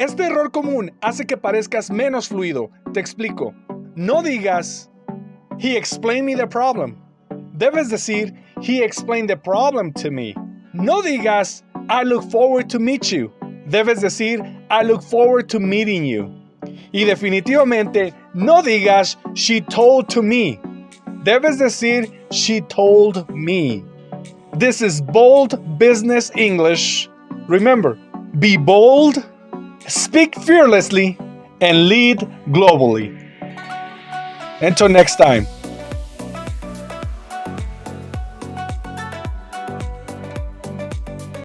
Este error común hace que parezcas menos fluido. Te explico. No digas, he explained me the problem. Debes decir, he explained the problem to me. No digas, I look forward to meet you. Debes decir, I look forward to meeting you. Y definitivamente, no digas, she told to me. Debes decir, she told me. This is bold business English. Remember, be bold, speak fearlessly, and lead globally. Until next time.